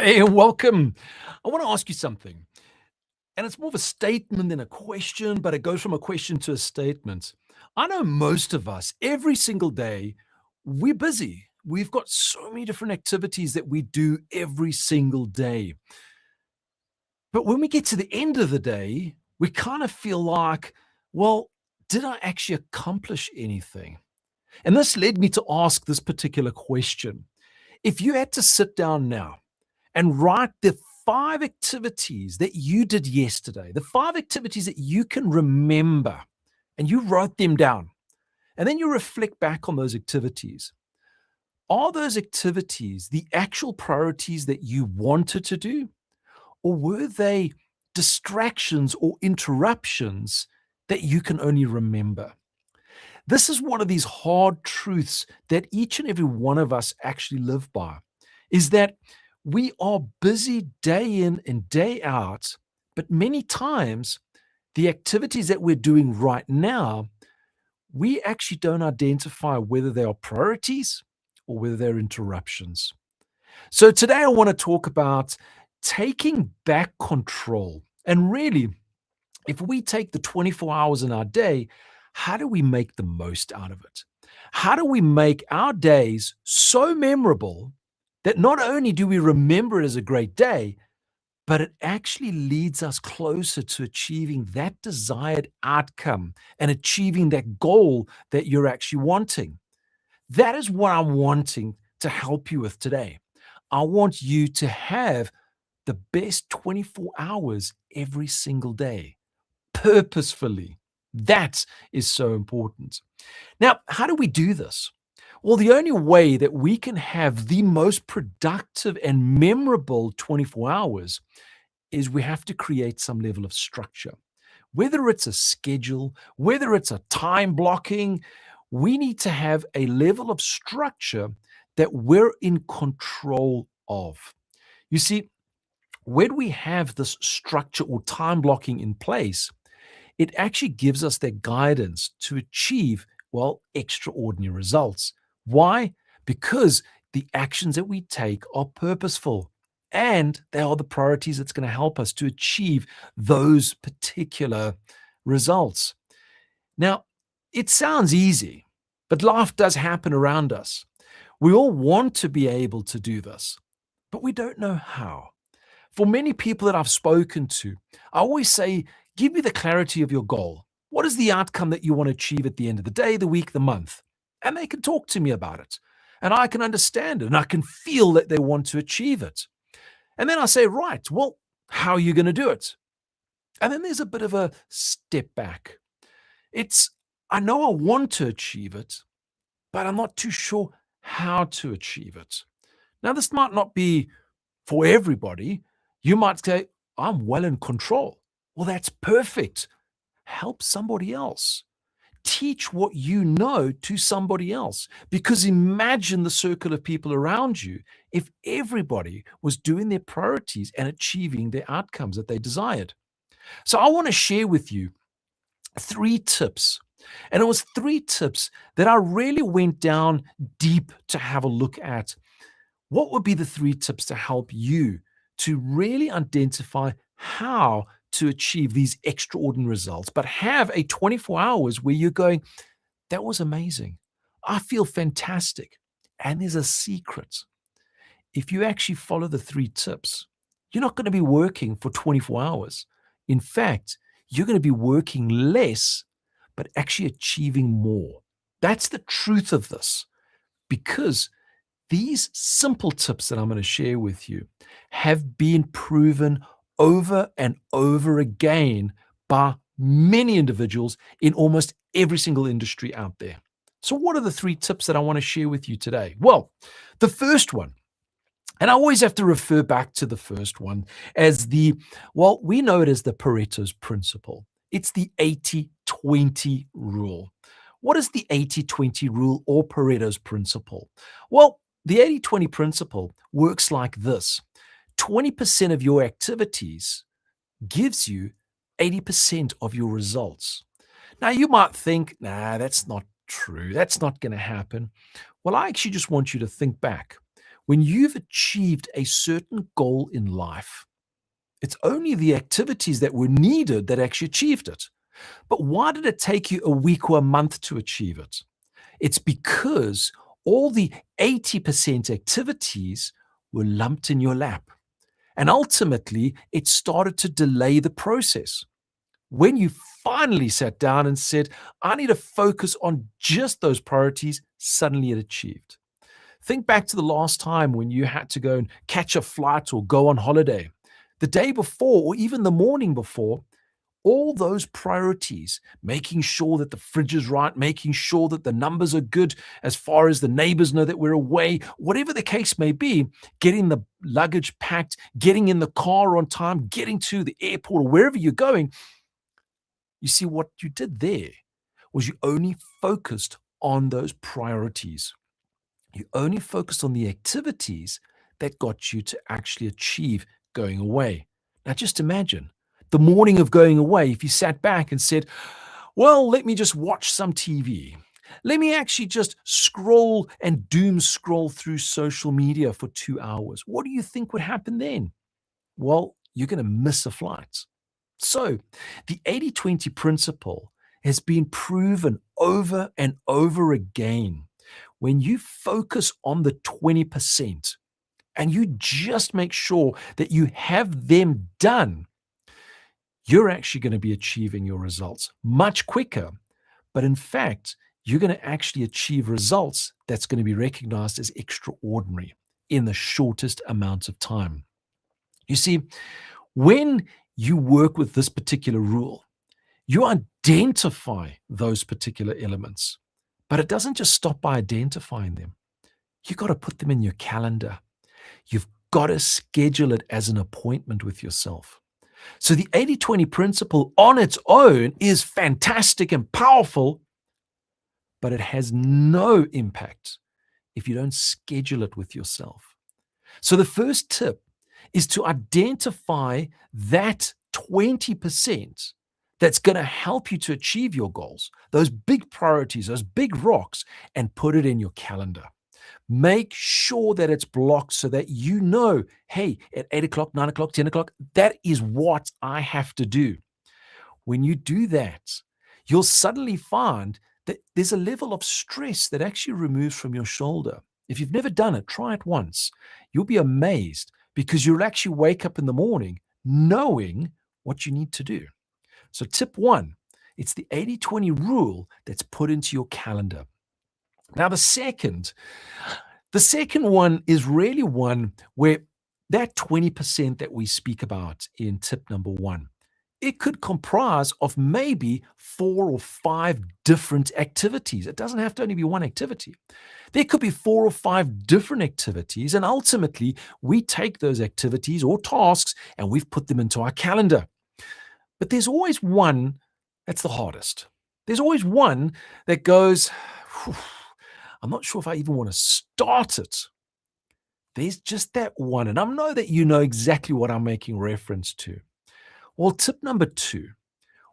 Hey, and welcome. I want to ask you something, and it's more of a statement than a question, but it goes from a question to a statement. I know most of us, every single day, we're busy. We've got so many different activities that we do every single day. But when we get to the end of the day, we kind of feel like, well, did I actually accomplish anything? And this led me to ask this particular question. If you had to sit down now and write the 5 activities that you did yesterday, the 5 activities that you can remember, and you wrote them down, and then you reflect back on those activities. Are those activities the actual priorities that you wanted to do, or were they distractions or interruptions that you can only remember? This is one of these hard truths that each and every one of us actually live by, is that we are busy day in and day out, but many times the activities that we're doing right now, we actually don't identify whether they are priorities or whether they're interruptions. So today I want to talk about taking back control. And really, if we take the 24 hours in our day, how do we make the most out of it? How do we make our days so memorable that not only do we remember it as a great day, but it actually leads us closer to achieving that desired outcome and achieving that goal that you're actually wanting? That is what I'm wanting to help you with today. I want you to have the best 24 hours every single day purposefully. That is so important. Now, how do we do this? Well, the only way that we can have the most productive and memorable 24 hours is we have to create some level of structure. Whether it's a schedule, whether it's a time blocking, we need to have a level of structure that we're in control of. You see, when we have this structure or time blocking in place, it actually gives us that guidance to achieve, well, extraordinary results. Why? Because the actions that we take are purposeful and they are the priorities that's going to help us to achieve those particular results. Now, it sounds easy, but life does happen around us. We all want to be able to do this, but we don't know how. For many people that I've spoken to, I always say, give me the clarity of your goal. What is the outcome that you want to achieve at the end of the day, the week, the month? And they can talk to me about it. And I can understand it and I can feel that they want to achieve it. And then I say, right, well, how are you going to do it? And then there's a bit of a step back. It's, I know I want to achieve it, but I'm not too sure how to achieve it. Now, this might not be for everybody. You might say, I'm well in control. Well, that's perfect. Help somebody else. Teach what you know to somebody else. Because imagine the circle of people around you if everybody was doing their priorities and achieving their outcomes that they desired. So I want to share with you 3 tips. And it was 3 tips that I really went down deep to have a look at. What would be the 3 tips to help you to really identify how to achieve these extraordinary results, but have a 24 hours where you're going, that was amazing. I feel fantastic. And there's a secret. If you actually follow the 3 tips, you're not going to be working for 24 hours. In fact, you're going to be working less, but actually achieving more. That's the truth of this because these simple tips that I'm going to share with you have been proven over and over again by many individuals in almost every single industry out there. So, what are the 3 tips that I want to share with you today? Well, the first one, and I always have to refer back to the first one as well, we know it as the Pareto's principle. It's the 80-20 rule. What is the 80-20 rule or Pareto's principle? Well, the 80-20 principle works like this. 20% of your activities gives you 80% of your results. Now, you might think, nah, that's not true. That's not going to happen. Well, I actually just want you to think back. When you've achieved a certain goal in life, it's only the activities that were needed that actually achieved it. But why did it take you a week or a month to achieve it? It's because all the 80% activities were lumped in your lap. And ultimately, it started to delay the process. When you finally sat down and said, I need to focus on just those priorities, suddenly it achieved. Think back to the last time when you had to go and catch a flight or go on holiday. The day before, or even the morning before, all those priorities, making sure that the fridge is right, making sure that the numbers are good as far as the neighbors know that we're away, whatever the case may be, getting the luggage packed, getting in the car on time, getting to the airport or wherever you're going. You see, what you did there was you only focused on those priorities. You only focused on the activities that got you to actually achieve going away. Now, just imagine the morning of going away, if you sat back and said, well, let me just watch some TV. Let me actually just scroll and doom scroll through social media for 2 hours. What do you think would happen then? Well, you're going to miss a flight. So, the 80/20 principle has been proven over and over again. When you focus on the 20% and you just make sure that you have them done, you're actually going to be achieving your results much quicker. But in fact, you're going to actually achieve results that's going to be recognized as extraordinary in the shortest amount of time. You see, when you work with this particular rule, you identify those particular elements, but it doesn't just stop by identifying them. You got to put them in your calendar. You've got to schedule it as an appointment with yourself. So the 80/20 principle on its own is fantastic and powerful, but it has no impact if you don't schedule it with yourself. So the first tip is to identify that 20% that's going to help you to achieve your goals, those big priorities, those big rocks, and put it in your calendar. Make sure that it's blocked so that you know, hey, at 8 o'clock, 9 o'clock, 10 o'clock, that is what I have to do. When you do that, you'll suddenly find that there's a level of stress that actually removes from your shoulder. If you've never done it, try it once. You'll be amazed because you'll actually wake up in the morning knowing what you need to do. So tip one, it's the 80/20 rule that's put into your calendar. Now, the second one is really one where that 20% that we speak about in tip number one, it could comprise of maybe 4 or 5 different activities. It doesn't have to only be one activity. There could be 4 or 5 different activities, and ultimately we take those activities or tasks and we've put them into our calendar. But there's always one that's the hardest. There's always one that goes, "Whew, I'm not sure if I even want to start it." There's just that one. And I know that you know exactly what I'm making reference to. Well, tip number 2,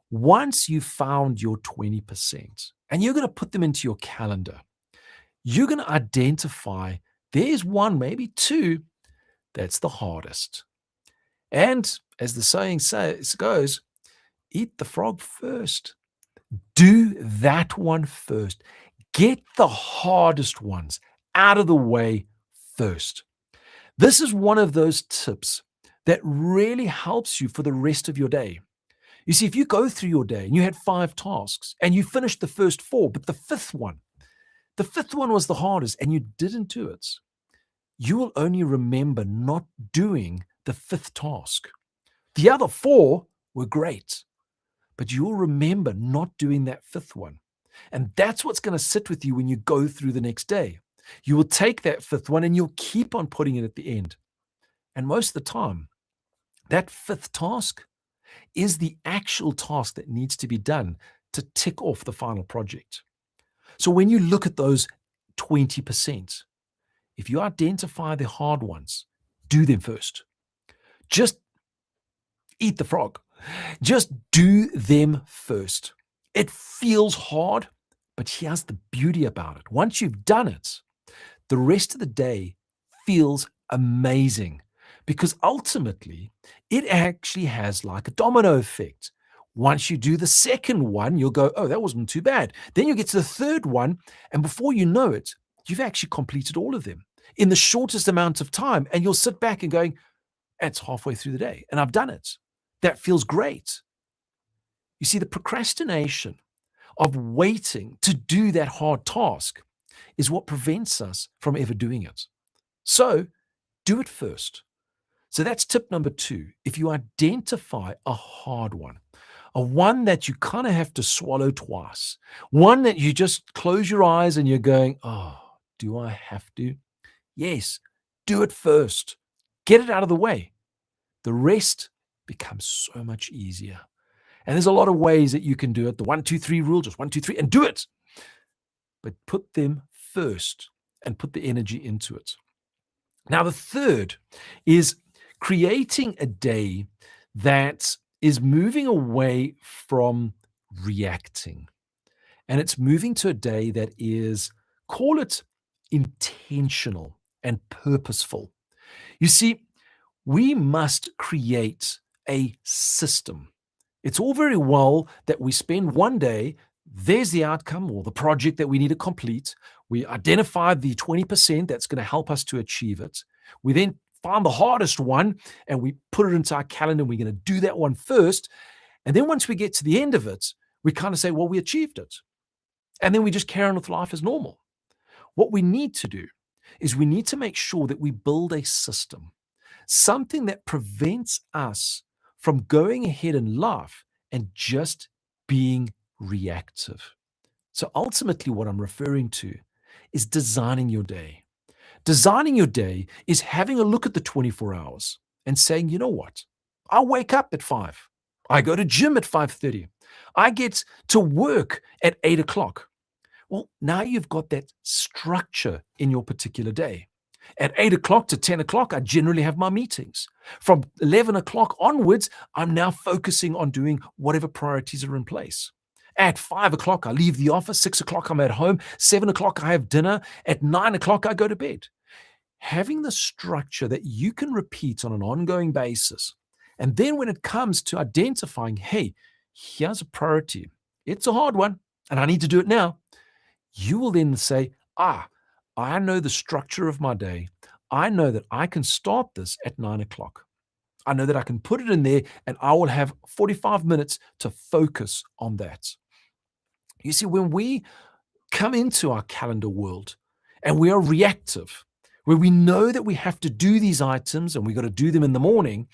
once you've found your 20% and you're going to put them into your calendar, you're going to identify there's one, maybe 2, that's the hardest. And as the saying goes, eat the frog first. Do that one first. Get the hardest ones out of the way first. This is one of those tips that really helps you for the rest of your day. You see, if you go through your day and you had 5 tasks and you finished the first 4, but the fifth one was the hardest and you didn't do it, you will only remember not doing the 5th task. The other 4 were great, but you'll remember not doing that 5th one. And that's what's going to sit with you when you go through the next day. You will take that 5th one and you'll keep on putting it at the end. And most of the time, that 5th task is the actual task that needs to be done to tick off the final project. So when you look at those 20%, if you identify the hard ones, do them first. Just eat the frog. Just do them first. It feels hard, but here's the beauty about it. Once you've done it, the rest of the day feels amazing because ultimately it actually has like a domino effect. Once you do the second one, you'll go, oh, that wasn't too bad. Then you get to the third one, and before you know it, you've actually completed all of them in the shortest amount of time. And you'll sit back and going, it's halfway through the day and I've done it. That feels great. You see, the procrastination of waiting to do that hard task is what prevents us from ever doing it. So do it first. So that's tip number 2. If you identify a hard one, a one that you kind of have to swallow twice, one that you just close your eyes and you're going, oh, do I have to? Yes, do it first. Get it out of the way. The rest becomes so much easier. And there's a lot of ways that you can do it. The 1, 2, 3 rule, just 1, 2, 3, and do it. But put them first and put the energy into it. Now, the third is creating a day that is moving away from reacting. And it's moving to a day that is, call it intentional and purposeful. You see, we must create a system. It's all very well that we spend one day, there's the outcome or the project that we need to complete. We identify the 20% that's going to help us to achieve it. We then find the hardest one and we put it into our calendar. We're going to do that one first. And then once we get to the end of it, we kind of say, well, we achieved it. And then we just carry on with life as normal. What we need to do is we need to make sure that we build a system, something that prevents us from going ahead in life and just being reactive. So ultimately, what I'm referring to is designing your day. Designing your day is having a look at the 24 hours and saying, you know what? I wake up at 5. I go to gym at 5:30. I get to work at 8 o'clock. Well, now you've got that structure in your particular day. At 8 o'clock to 10 o'clock, I generally have my meetings. From 11 o'clock onwards, I'm now focusing on doing whatever priorities are in place. At 5 o'clock, I leave the office. 6 o'clock, I'm at home. 7 o'clock, I have dinner. At 9 o'clock, I go to bed. Having the structure that you can repeat on an ongoing basis. And then when it comes to identifying, hey, here's a priority. It's a hard one, and I need to do it now. You will then say, I know the structure of my day. I know that I can start this at 9 o'clock. I know that I can put it in there and I will have 45 minutes to focus on that. You see, when we come into our calendar world and we are reactive, where we know that we have to do these items and we got to do them in the morning,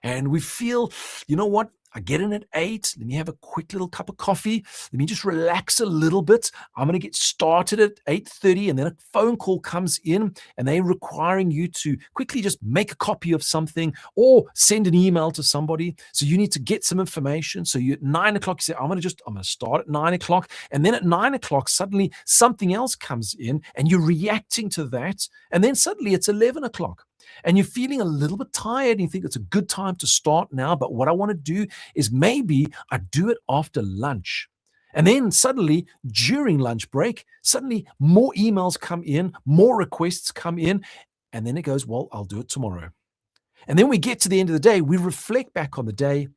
and we feel, you know what? I get in at 8. Let me have a quick little cup of coffee. Let me just relax a little bit. I'm going to get started at 8:30, and then a phone call comes in and they're requiring you to quickly just make a copy of something or send an email to somebody. So you need to get some information. So you at 9 o'clock, you say, I'm going to start at 9 o'clock. And then at 9 o'clock, suddenly something else comes in and you're reacting to that. And then suddenly it's 11 o'clock. And you're feeling a little bit tired and you think it's a good time to start now. But what I want to do is maybe I do it after lunch. And then suddenly during lunch break, suddenly more emails come in, more requests come in. And then it goes, well, I'll do it tomorrow. And then we get to the end of the day, we reflect back on the day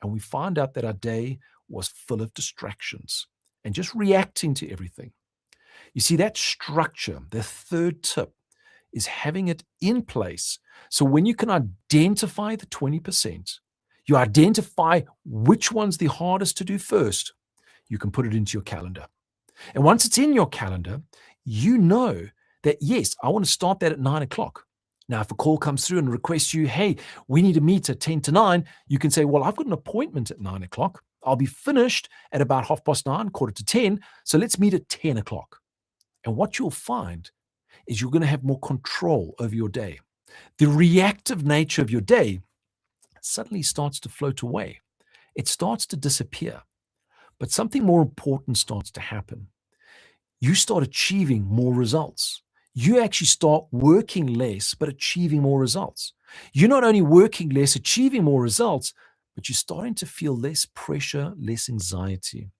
and we find out that our day was full of distractions and just reacting to everything. You see, that structure, the third tip, is having it in place. So when you can identify the 20%, you identify which one's the hardest to do first, you can put it into your calendar. And once it's in your calendar, you know that, yes, I want to start that at 9 o'clock. Now, if a call comes through and requests you, hey, we need to meet at 10 to 9, you can say, well, I've got an appointment at 9 o'clock. I'll be finished at about 9:30, 9:45. So let's meet at 10 o'clock. And what you'll find is you're going to have more control over your day. The reactive nature of your day suddenly starts to float away. It starts to disappear. But something more important starts to happen. You start achieving more results. You actually start working less, but achieving more results. You're not only working less, achieving more results, but you're starting to feel less pressure, less anxiety.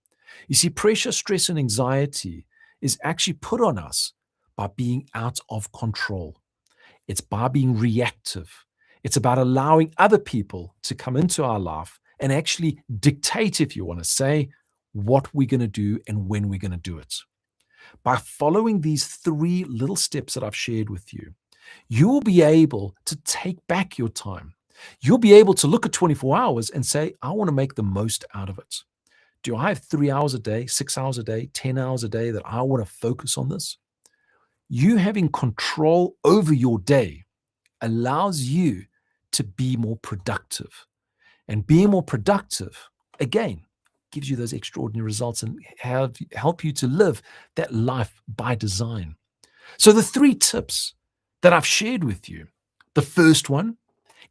You see, pressure, stress, and anxiety is actually put on us by being out of control. It's by being reactive. It's about allowing other people to come into our life and actually dictate, if you want to say, what we're going to do and when we're going to do it. By following these 3 little steps that I've shared with you, you will be able to take back your time. You'll be able to look at 24 hours and say, I want to make the most out of it. Do I have 3 hours a day, 6 hours a day, 10 hours a day that I want to focus on this? You having control over your day allows you to be more productive. And being more productive, again, gives you those extraordinary results and help you to live that life by design. So the 3 tips that I've shared with you, the first one,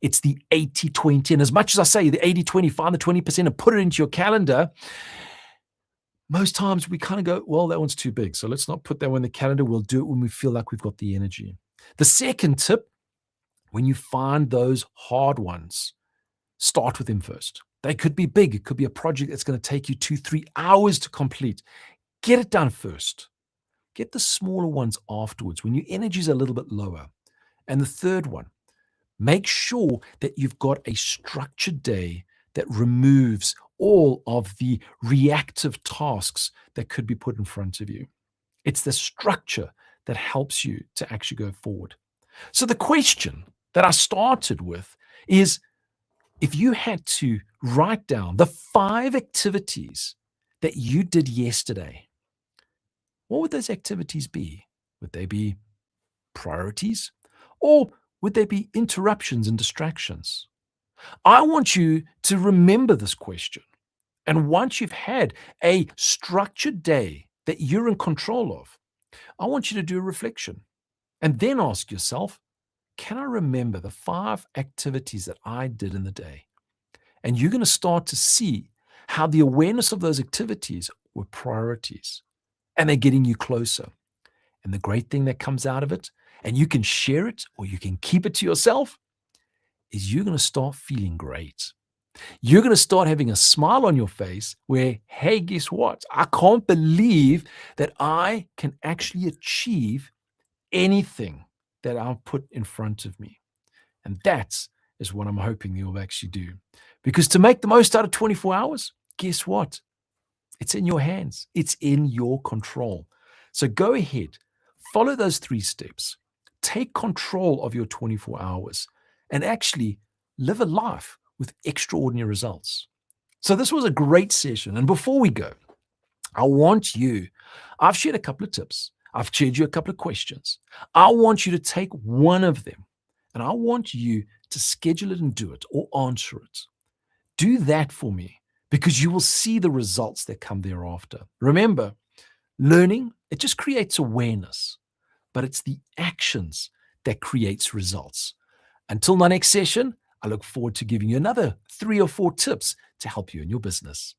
it's the 80-20. And as much as I say the 80-20, find the 20% and put it into your calendar, most times we kind of go, well, that one's too big. So let's not put that one in the calendar. We'll do it when we feel like we've got the energy. The second tip, when you find those hard ones, start with them first. They could be big. It could be a project that's going to take you 2-3 hours to complete. Get it done first. Get the smaller ones afterwards when your energy is a little bit lower. And the third one, make sure that you've got a structured day that removes all of the reactive tasks that could be put in front of you. It's the structure that helps you to actually go forward. So the question that I started with is, if you had to write down the 5 activities that you did yesterday, what would those activities be? Would they be priorities? Or would they be interruptions and distractions? I want you to remember this question. And once you've had a structured day that you're in control of, I want you to do a reflection and then ask yourself, can I remember the 5 activities that I did in the day? And you're going to start to see how the awareness of those activities were priorities and they're getting you closer. And the great thing that comes out of it, and you can share it or you can keep it to yourself, is you're going to start feeling great. You're going to start having a smile on your face where, hey, guess what? I can't believe that I can actually achieve anything that I've put in front of me. And that is what I'm hoping you'll actually do. Because to make the most out of 24 hours, guess what? It's in your hands. It's in your control. So go ahead, follow those 3 steps, take control of your 24 hours, and actually live a life with extraordinary results. So this was a great session. And before we go, I've shared a couple of tips. I've shared you a couple of questions. I want you to take one of them and I want you to schedule it and do it or answer it. Do that for me because you will see the results that come thereafter. Remember, learning, it just creates awareness, but it's the actions that creates results. Until my next session, I look forward to giving you another 3 or 4 tips to help you in your business.